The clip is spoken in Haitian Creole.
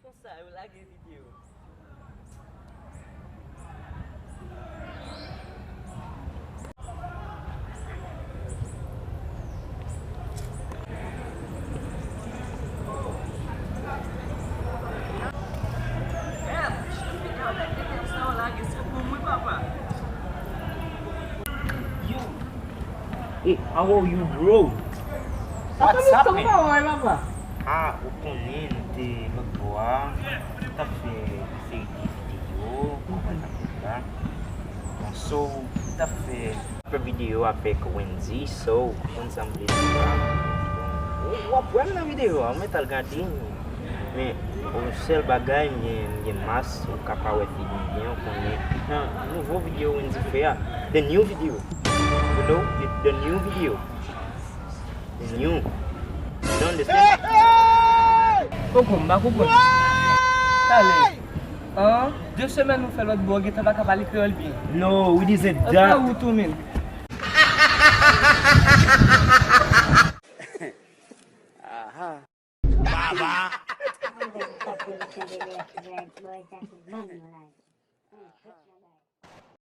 Kung sa, eu lagi video. Hey, how are you, bro? What's up, man? Ah, o ponente magbuang kita fe video tá? So kita fe video avec Wendy, so ensemble o apoio na video, a metal gadin. Mais o seul bagay mais mas o capau é filhinho com nouveau video Wendy fait the new video. You know, the new video. The new. You don't understand? Koum, ba koum. Allez. 2 semaines nous fait l'autre bogue, tu vas parler créole bien. No, we didn't Là that. où tout mine. Aha. Baba.